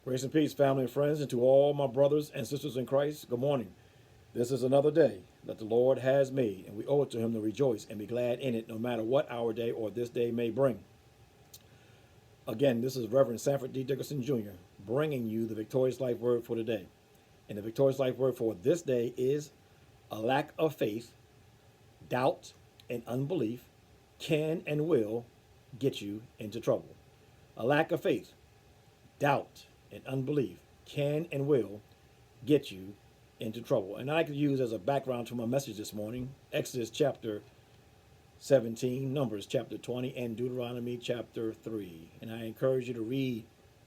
Grace and peace, family and friends, and to all my brothers and sisters in Christ, good morning. This is another day that the Lord has made, and we owe it to Him to rejoice and be glad in it, no matter what our day or this day may bring. Again, this is Reverend Sanford D.Dickerson Jr. bringing you the Victorious Life Word for today. And the Victorious Life Word for this day is a lack of faith, doubt, and unbelief can and will get you into trouble. A lack of faith, doubt, and unbelief can and will get you into trouble. And I could use as a background to my message this morning Exodus chapter 17, Numbers chapter 20, and Deuteronomy chapter 3. And I encourage you to read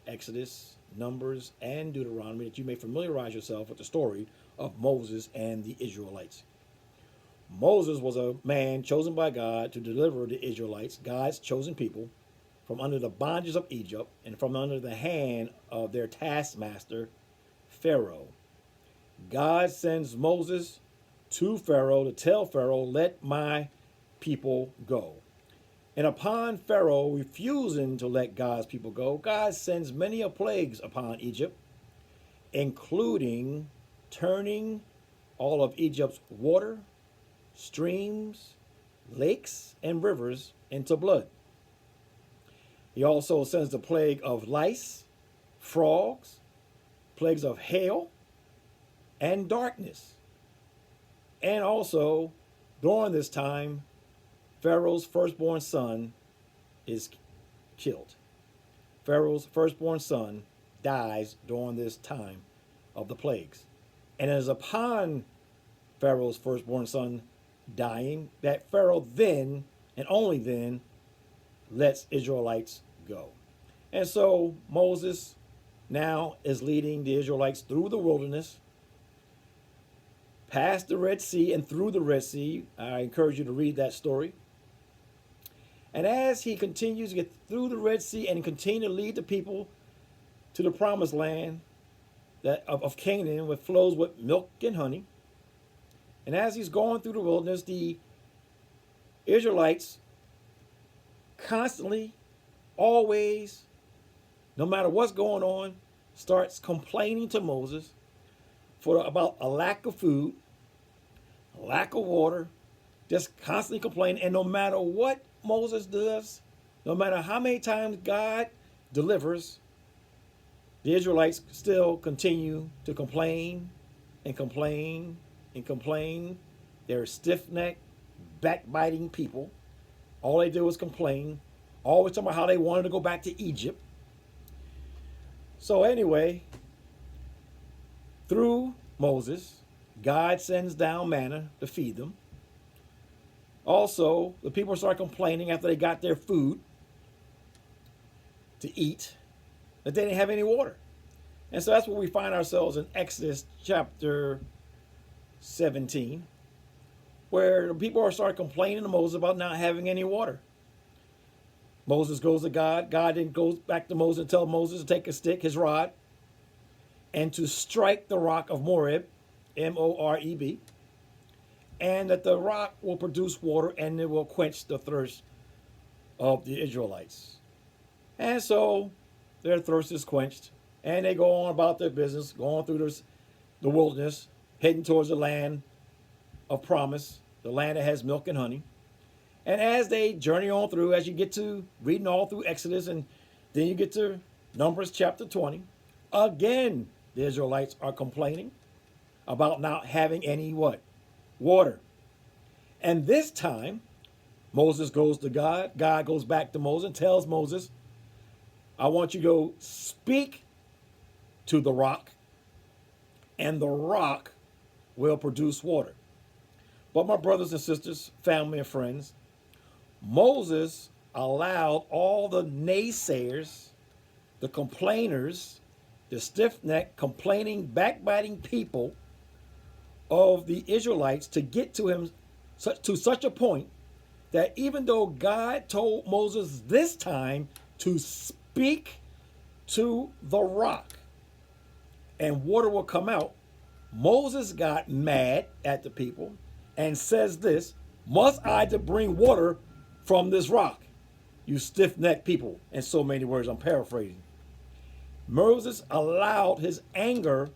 Exodus, Numbers, and Deuteronomy that you may familiarize yourself with the story of Moses and the Israelites. Moses was a man chosen by God to deliver the Israelites, God's chosen people, from under the bondages of Egypt and from under the hand of their taskmaster, Pharaoh. God sends Moses to Pharaoh to tell Pharaoh, "Let my people go." And upon Pharaoh refusing to let God's people go, God sends many a plagues upon Egypt, including turning all of Egypt's water, streams, lakes, and rivers into blood. He also sends the plague of lice, frogs, plagues of hail, and darkness. And also, during this time, Pharaoh's firstborn son is killed. Pharaoh's firstborn son dies during this time of the plagues. And it is upon Pharaoh's firstborn son dying that Pharaoh then, and only then, lets Israelites go. And so Moses now is leading the Israelites through the wilderness, past the Red Sea and through the Red Sea. I encourage you to read that story. And as he continues to get through the Red Sea and continue to lead the people to the promised land of Canaan, which flows with milk and honey, and as he's going through the wilderness, the Israelites constantly, always, no matter what's going on, starts complaining to Moses about a lack of food, a lack of water, just constantly complaining. And no matter what Moses does, no matter how many times God delivers, the Israelites still continue to complain and complain and complain. They're stiff-necked, backbiting people. All they do is complain, always talking about how they wanted to go back to Egypt. So anyway, through Moses, God sends down manna to feed them. Also, the people start complaining after they got their food to eat that they didn't have any water. And so that's where we find ourselves in Exodus chapter 17. Where the people are start complaining to Moses about not having any water. Moses goes to God. God then goes back to Moses and tells Moses to take a stick, his rod, and to strike the rock of Moreb, M-O-R-E-B, and that the rock will produce water and it will quench the thirst of the Israelites. And so their thirst is quenched, and they go on about their business, going through the wilderness, heading towards the land of promise, the land that has milk and honey. And as they journey on through, as you get to reading all through Exodus, and then you get to Numbers chapter 20, again, the Israelites are complaining about not having any what? Water. And this time, Moses goes to God. God goes back to Moses and tells Moses, "I want you to go speak to the rock, and the rock will produce water." But my brothers and sisters, family and friends, Moses allowed all the naysayers, the complainers, the stiff-necked, complaining, backbiting people of the Israelites to get to him to such a point that even though God told Moses this time to speak to the rock and water will come out, Moses got mad at the people and says this, "Must I to bring water from this rock? You stiff-necked people." In so many words, I'm paraphrasing. Moses allowed his anger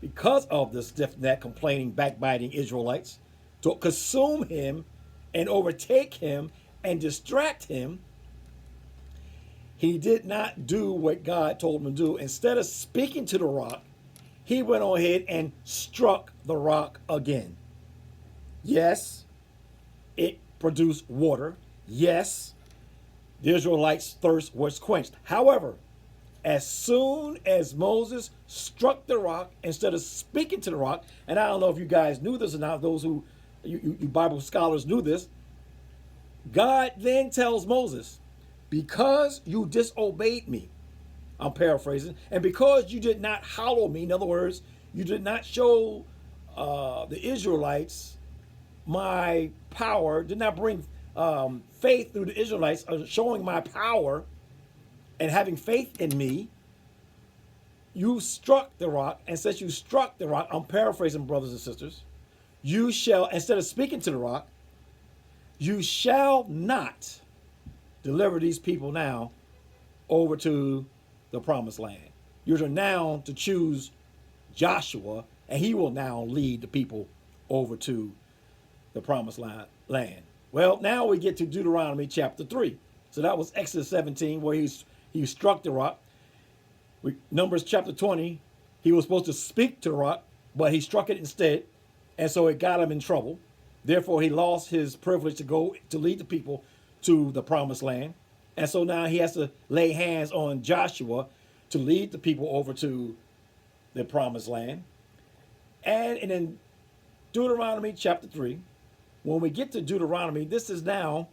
because of the stiff-necked, complaining, backbiting Israelites to consume him and overtake him and distract him. He did not do what God told him to do. Instead of speaking to the rock, he went on ahead and struck the rock again. Yes, it produced water. Yes, the Israelites' thirst was quenched. However, as soon as Moses struck the rock, instead of speaking to the rock, and I don't know if you guys knew this or not, those who, you Bible scholars knew this, God then tells Moses, because you disobeyed me, I'm paraphrasing, and because you did not hallow me, in other words, you did not show the Israelites my power, did not bring faith through the Israelites, showing my power and having faith in me, you struck the rock. And since you struck the rock, I'm paraphrasing, brothers and sisters, you shall, instead of speaking to the rock, you shall not deliver these people now over to the promised land. You're now to choose Joshua, and he will now lead the people over to the promised land. Well, now we get to Deuteronomy chapter 3. So that was Exodus 17, where he struck the rock. Numbers chapter 20, he was supposed to speak to the rock, but he struck it instead, and so it got him in trouble. Therefore, he lost his privilege to go to lead the people to the promised land. And so now he has to lay hands on Joshua to lead the people over to the promised land. And in Deuteronomy chapter 3, when we get to Deuteronomy, this is now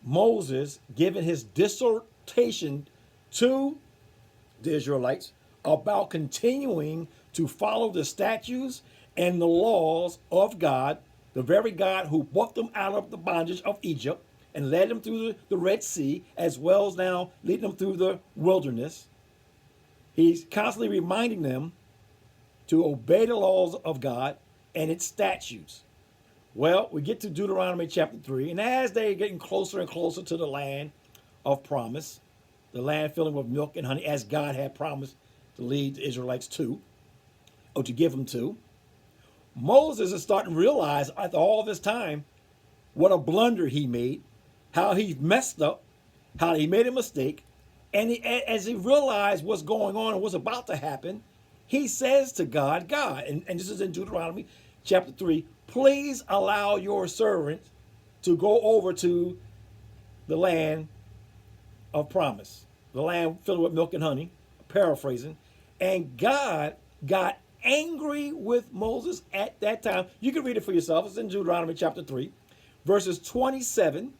Moses giving his dissertation to the Israelites about continuing to follow the statutes and the laws of God, the very God who brought them out of the bondage of Egypt and led them through the Red Sea, as well as now leading them through the wilderness. He's constantly reminding them to obey the laws of God and its statutes. Well, we get to Deuteronomy chapter 3, and as they're getting closer and closer to the land of promise, the land filling with milk and honey, as God had promised to lead the Israelites to, or to give them to, Moses is starting to realize after all this time what a blunder he made, how he messed up, how he made a mistake. And as he realized what's going on and what's about to happen, he says to God, and this is in Deuteronomy chapter 3, please allow your servant to go over to the land of promise, the land filled with milk and honey, paraphrasing. And God got angry with Moses at that time. You can read it for yourself. It's in Deuteronomy chapter 3, verses 27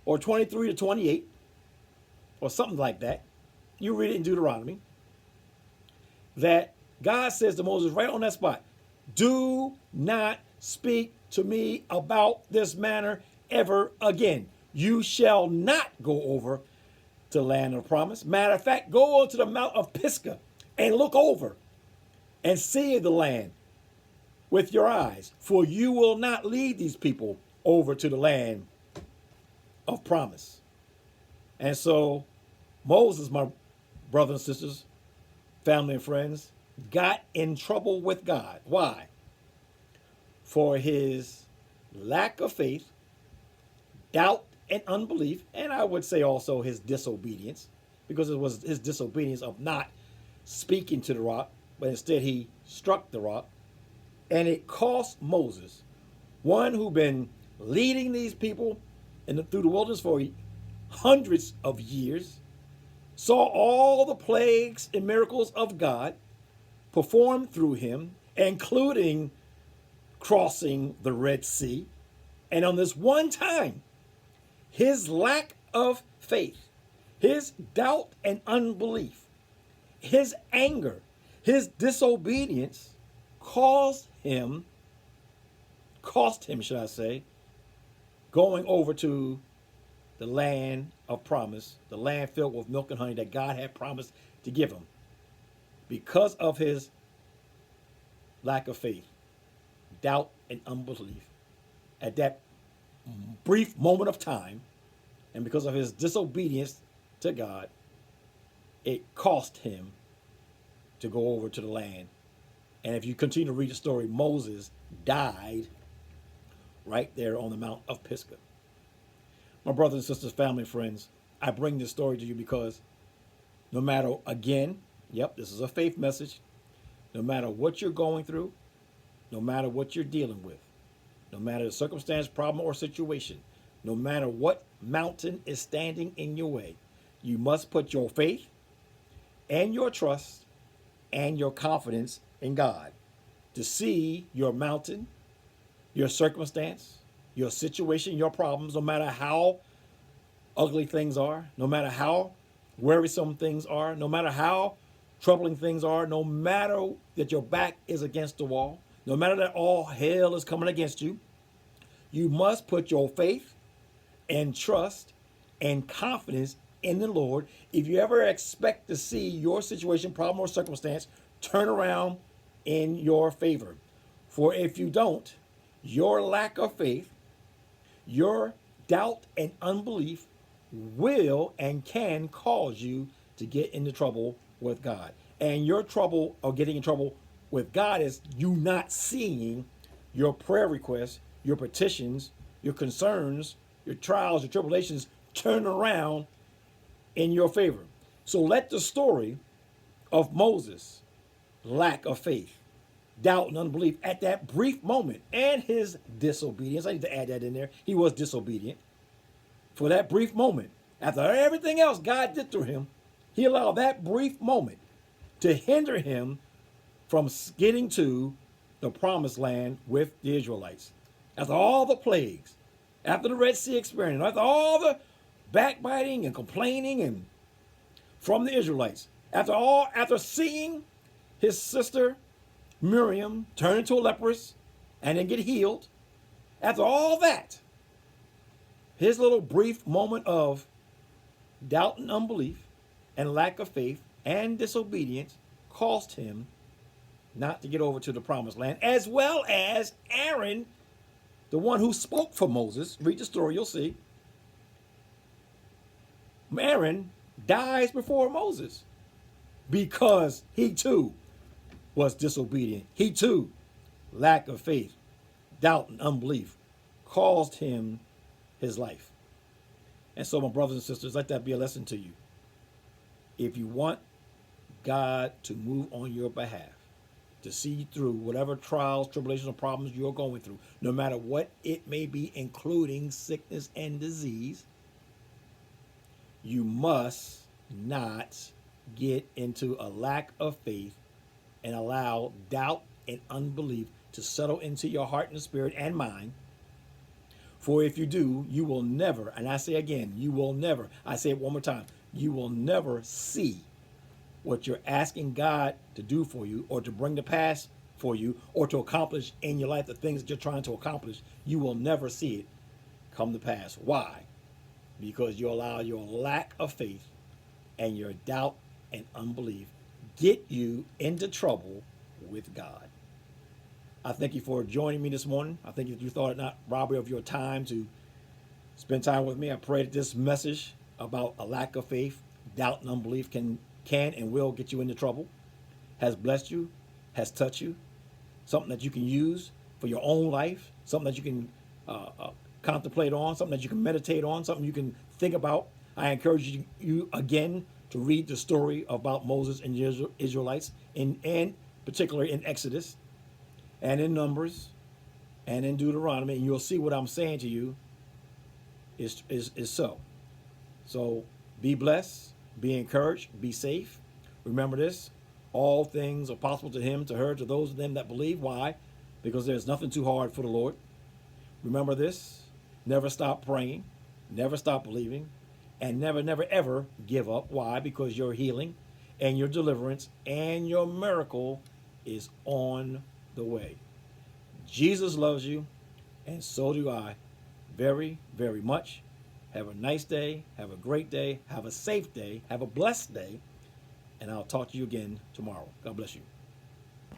or 23 to 28 or something like that. You read it in Deuteronomy. That God says to Moses right on that spot, do not speak to me about this matter ever again. You shall not go over to the land of promise. Matter of fact, go on to the Mount of Pisgah and look over and see the land with your eyes, for you will not lead these people over to the land of promise. And so Moses, my brothers and sisters, family and friends, got in trouble with God. Why? For his lack of faith, doubt, and unbelief, and I would say also his disobedience, because it was his disobedience of not speaking to the rock, but instead he struck the rock. And it cost Moses, one who'd been leading these people through the wilderness for hundreds of years, saw all the plagues and miracles of God performed through him, including crossing the Red Sea. And on this one time, his lack of faith, his doubt and unbelief, his anger, his disobedience cost him, should I say, going over to the land of promise, the land filled with milk and honey that God had promised to give him, because of his lack of faith, doubt, and unbelief at that brief moment of time, and because of his disobedience to God, it cost him to go over to the land. And if you continue to read the story, Moses died right there on the Mount of Pisgah. My brothers and sisters, family and friends, I bring this story to you because no matter, again, yep, this is a faith message. No matter what you're going through, no matter what you're dealing with, no matter the circumstance, problem, or situation, no matter what mountain is standing in your way, you must put your faith and your trust and your confidence in God to see your mountain, your circumstance, your situation, your problems, no matter how ugly things are, no matter how worrisome things are, no matter how troubling things are, no matter that your back is against the wall, no matter that all hell is coming against you, you must put your faith and trust and confidence in the Lord. If you ever expect to see your situation, problem, or circumstance turn around in your favor. For if you don't, your lack of faith, your doubt and unbelief will and can cause you to get into trouble with God. And your trouble or getting in trouble with God is you not seeing your prayer requests, your petitions, your concerns, your trials, your tribulations turn around in your favor. So let the story of Moses' lack of faith, doubt, and unbelief at that brief moment and his disobedience, I need to add that in there, he was disobedient. For that brief moment, after everything else God did through him, he allowed that brief moment to hinder him from getting to the promised land with the Israelites. After all the plagues, after the Red Sea experience, after all the backbiting and complaining and from the Israelites, after seeing his sister Miriam turn into a leprous and then get healed, after all that, his little brief moment of doubt and unbelief and lack of faith and disobedience cost him not to get over to the promised land, as well as Aaron, the one who spoke for Moses. Read the story, you'll see. Aaron dies before Moses because he too was disobedient. He too, lack of faith, doubt, and unbelief caused him his life. And so, my brothers and sisters, let that be a lesson to you. If you want God to move on your behalf, to see you through whatever trials, tribulations, or problems you're going through, no matter what it may be, including sickness and disease, you must not get into a lack of faith and allow doubt and unbelief to settle into your heart and spirit and mind. For if you do, you will never, and I say again, you will never, I say it one more time, you will never see what you're asking God to do for you or to bring to pass for you or to accomplish in your life, the things that you're trying to accomplish. You will never see it come to pass. Why? Because you allow your lack of faith and your doubt and unbelief get you into trouble with God. I thank you for joining me this morning. I think if you thought it not robbery of your time to spend time with me, I pray that this message about a lack of faith, doubt, and unbelief can and will get you into trouble, has blessed you, has touched you, something that you can use for your own life, something that you can contemplate on, something that you can meditate on, something you can think about. I encourage you again to read the story about Moses and the Israelites, and particularly in Exodus and in Numbers and in Deuteronomy, and you'll see what I'm saying to you is so. So be blessed, be encouraged, be safe. Remember this, all things are possible to him, to her, to those of them that believe. Why? Because there's nothing too hard for the Lord. Remember this, never stop praying, never stop believing, and never, never, ever give up. Why? Because your healing and your deliverance and your miracle is on the way. Jesus loves you, and so do I, very, very much. Have a nice day, have a great day, have a safe day, have a blessed day, and I'll talk to you again tomorrow. God bless you.